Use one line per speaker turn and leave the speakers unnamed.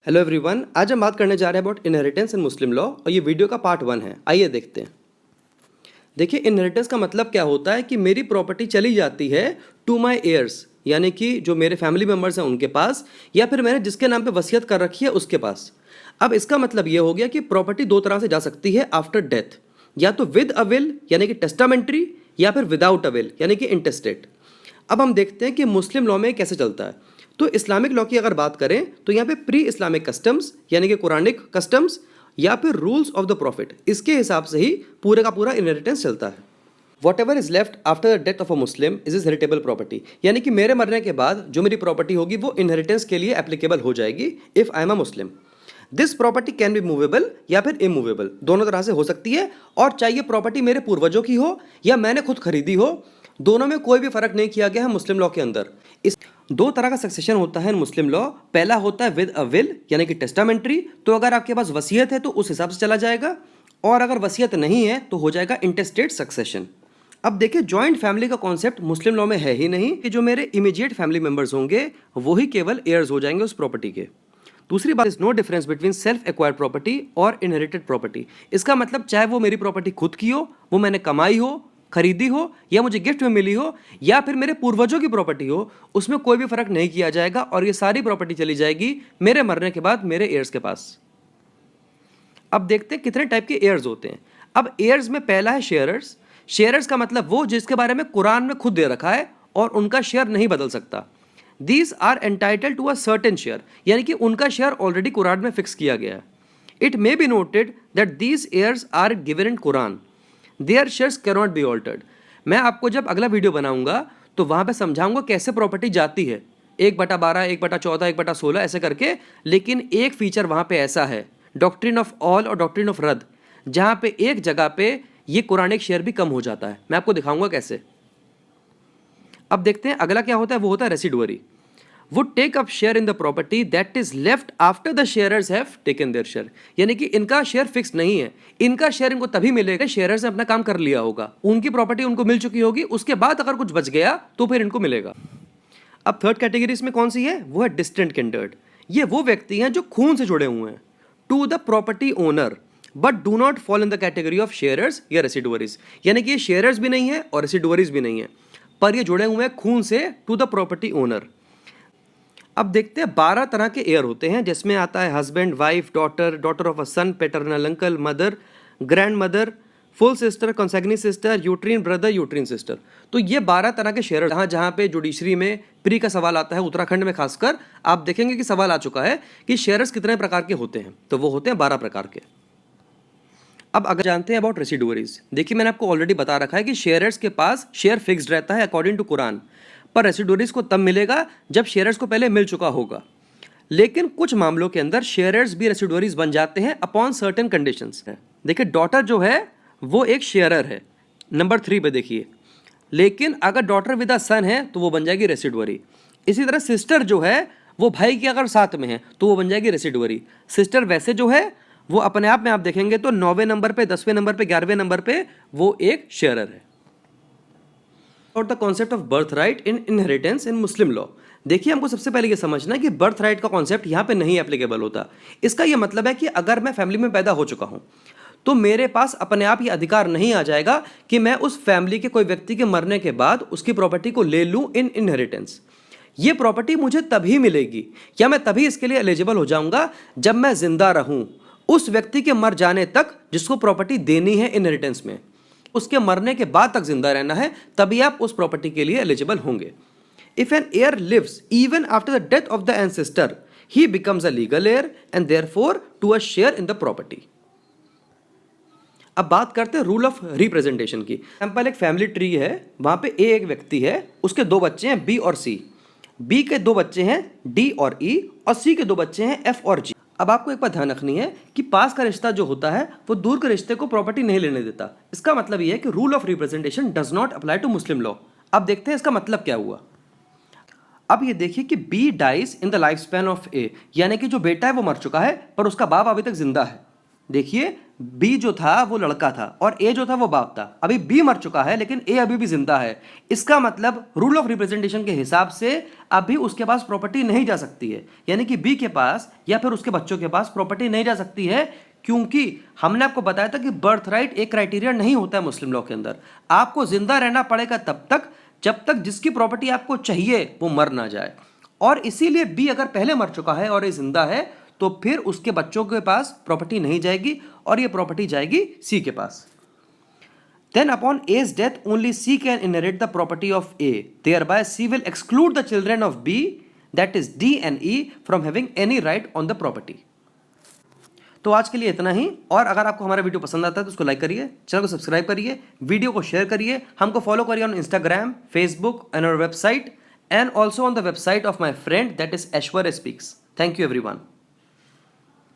Hello everyone, आज हम बात करने जा रहे हैं about inheritance in Muslim law और ये वीडियो का पार्ट 1 है। आइए देखते हैं। देखिए, इनहेरिटेंस का मतलब क्या होता है कि मेरी प्रॉपर्टी चली जाती है टू माय एयर्स, यानी कि जो मेरे फैमिली मेम्बर्स हैं उनके पास, या फिर मैंने जिसके नाम पे वसीयत कर रखी है उसके पास। अब इसका मतलब ये हो गया कि प्रॉपर्टी दो तरह से जा सकती है आफ्टर डेथ, या तो विद अ विल यानी कि टेस्टामेंट्री, या फिर विदाउट अ विल यानी कि इंटेस्टेट। अब हम देखते हैं कि मुस्लिम लॉ में कैसे चलता है। तो इस्लामिक लॉ की अगर बात करें तो यहाँ पे प्री इस्लामिक कस्टम्स यानी कि कुरानिक कस्टम्स या फिर रूल्स ऑफ द प्रॉफिट, इसके हिसाब से ही पूरे का पूरा इनहेरिटेंस चलता है। What ever is left after the death of a Muslim is heritable property, यानी कि मेरे मरने के बाद जो मेरी प्रॉपर्टी होगी वो इनहेरिटेंस के लिए एप्लीकेबल हो जाएगी if I am a Muslim. This property can be movable या फिर इमूवेबल, दोनों तरह से हो सकती है। और चाहिए प्रॉपर्टी मेरे पूर्वजों की हो या मैंने खुद खरीदी हो, दोनों में कोई भी फर्क नहीं किया गया है मुस्लिम लॉ के अंदर। इस दो तरह का सक्सेशन होता है इन मुस्लिम लॉ। पहला होता है विद अ विल यानी कि टेस्टामेंट्री, तो अगर आपके पास वसीयत है तो उस हिसाब से चला जाएगा, और अगर वसीयत नहीं है तो हो जाएगा इंटेस्टेट सक्सेशन। अब देखिए, जॉइंट फैमिली का कॉन्सेप्ट मुस्लिम लॉ में है ही नहीं कि जो मेरे इमीडिएट फैमिली मेंबर्स होंगे वही केवल एयर्स हो जाएंगे उस प्रॉपर्टी के। दूसरी बात, is no difference between self acquired property और इनहेरिटेड प्रॉपर्टी। इसका मतलब चाहे वो मेरी प्रॉपर्टी खुद की हो, वो मैंने कमाई हो, खरीदी हो, या मुझे गिफ्ट में मिली हो, या फिर मेरे पूर्वजों की प्रॉपर्टी हो, उसमें कोई भी फर्क नहीं किया जाएगा और ये सारी प्रॉपर्टी चली जाएगी मेरे मरने के बाद मेरे एयर्स के पास। अब देखते हैं कितने टाइप के एयर्स होते हैं। अब एयर्स में पहला है शेयरर्स। शेयरर्स का मतलब वो जिसके बारे में कुरान में खुद दे रखा है और उनका शेयर नहीं बदल सकता। These are entitled to a certain share, यानी कि उनका शेयर ऑलरेडी कुरान में फिक्स किया गया है। It may be noted that these heirs are given in Quran, their shares can not be altered. मैं आपको जब अगला वीडियो बनाऊंगा तो वहां पे समझाऊंगा कैसे प्रॉपर्टी जाती है 1/12, 1/14, 1/16 ऐसे करके। लेकिन एक फीचर वहां पे ऐसा है, डॉक्ट्रिन ऑफ ऑल और डॉक्ट्रिन ऑफ रद्द, जहां पे एक जगह पे ये कुरानिक शेयर भी कम हो जाता है। मैं आपको दिखाऊंगा कैसे। अब देखते हैं अगला क्या होता है, वो होता है residuary. Would take up share in the property that is left after the sharers have taken their share, यानी कि इनका शेयर फिक्स नहीं है। इनका शेयर इनको तभी मिलेगा शेयरर्स ने अपना काम कर लिया होगा, उनकी प्रॉपर्टी उनको मिल चुकी होगी, उसके बाद अगर कुछ बच गया तो फिर इनको मिलेगा। अब थर्ड कैटेगरी इसमें कौन सी है, वो है डिस्टेंट किंडर्ड। ये वो व्यक्ति हैं जो खून से जुड़े हुए हैं to the property owner but do not fall in the category of sharers या रेसिडुअरीज, यानी कि ये शेयरर्स भी नहीं है और रेसिडुअरीज भी नहीं है, पर ये जुड़े हुए हैं खून से टू द प्रॉपर्टी ओनर। अब देखते हैं 12 तरह के एयर होते हैं, जिसमें आता है husband, wife, daughter, daughter of a son, paternal uncle, mother, grandmother, full sister, consanguine sister, uterine brother, uterine sister. तो ये 12 तरह के शेयर, जहाँ जहाँ पे जुडिशरी में प्री का सवाल आता है, उत्तराखंड में खासकर आप देखेंगे कि सवाल आ चुका है कि शेयर्स कितने प्रकार के होते हैं, तो वो होते हैं 12 प्रकार के। अब अगर जानते हैं अबाउट रेसिडुअरीज, देखिए मैंने आपको ऑलरेडी बता रखा है कि शेयरर्स के पास शेयर फिक्स्ड रहता है अकॉर्डिंग टू कुरान, पर रेसिडुअरीज को तब मिलेगा जब शेयरर्स को पहले मिल चुका होगा। लेकिन कुछ मामलों के अंदर शेयरर्स भी रेसिडुअरीज बन जाते हैं अपॉन सर्टेन कंडीशंस। देखिए, डॉटर जो है वो एक शेयरर है, नंबर 3 पे देखिए। लेकिन अगर डॉटर विद अ सन है तो वो बन जाएगी रेसिडुअरी। इसी तरह सिस्टर जो है वो भाई के अगर साथ में है तो वो बन जाएगी रेसिडुअरी। सिस्टर वैसे जो है वो अपने आप में आप देखेंगे तो 9वें नंबर पे, 10वें नंबर पे, 11वें नंबर पे वो एक शेयरर है। और the concept of birth right in inheritance in Muslim law. देखिए, हमको सबसे पहले ये समझना है कि बर्थ राइट का कॉन्सेप्ट यहाँ पे नहीं एप्लीकेबल होता। इसका ये मतलब है कि अगर मैं फैमिली में पैदा हो चुका हूँ तो मेरे पास अपने आप ये अधिकार नहीं आ जाएगा कि मैं उस फैमिली के कोई व्यक्ति के मरने के बाद उसकी प्रॉपर्टी को ले लूँ इन इनहेरिटेंस। ये प्रॉपर्टी मुझे तभी मिलेगी या मैं तभी इसके लिए एलिजिबल हो जाऊंगा जब मैं जिंदा रहूं उस व्यक्ति के मर जाने तक जिसको प्रॉपर्टी देनी है इनहेरिटेंस में। उसके मरने के बाद तक जिंदा रहना है, तभी आप उस प्रॉपर्टी के लिए एलिजिबल होंगे। If an heir lives even after the death of the ancestor, he becomes a legal heir and therefore to a share in the property. अब बात करते हैं रूल ऑफ रिप्रेजेंटेशन की। एग्जाम्पल, एक फैमिली ट्री है, वहां पे ए एक व्यक्ति है, उसके 2 बच्चे हैं बी और सी, बी के 2 बच्चे हैं डी और ई, और सी के 2 बच्चे हैं एफ और जी। अब आपको एक बात ध्यान रखनी है कि पास का रिश्ता जो होता है वो दूर के रिश्ते को प्रॉपर्टी नहीं लेने देता। इसका मतलब ये है कि rule of representation does not apply to Muslim law. अब देखते हैं इसका मतलब क्या हुआ। अब ये देखिए कि B dies in the life span of A, यानी कि जो बेटा है वो मर चुका है पर उसका बाप अभी तक जिंदा है। देखिए बी जो था वो लड़का था और ए जो था वो बाप था। अभी बी मर चुका है लेकिन ए अभी भी जिंदा है। इसका मतलब रूल ऑफ रिप्रेजेंटेशन के हिसाब से अभी उसके पास प्रॉपर्टी नहीं जा सकती है, यानी कि बी के पास या फिर उसके बच्चों के पास प्रॉपर्टी नहीं जा सकती है, क्योंकि हमने आपको बताया था कि बर्थ राइट एक क्राइटेरिया नहीं होता है मुस्लिम लॉ के अंदर। आपको जिंदा रहना पड़ेगा तब तक जब तक जिसकी प्रॉपर्टी आपको चाहिए वो मर ना जाए। और इसीलिए बी अगर पहले मर चुका है और ये जिंदा है तो फिर उसके बच्चों के पास प्रॉपर्टी नहीं जाएगी और ये प्रॉपर्टी जाएगी सी के पास। Then upon A's death only C can inherit the property of A. Thereby C will exclude the children of B, that is D and E, from having any right on the property. तो आज के लिए इतना ही। और अगर आपको हमारा video पसंद आता है तो उसको लाइक करिए, चैनल को सब्सक्राइब करिए, वीडियो को शेयर करिए, हमको फॉलो करिए on Instagram, Facebook and our website, and also on the website of my friend, that is Ashwar Speaks. Thank you everyone.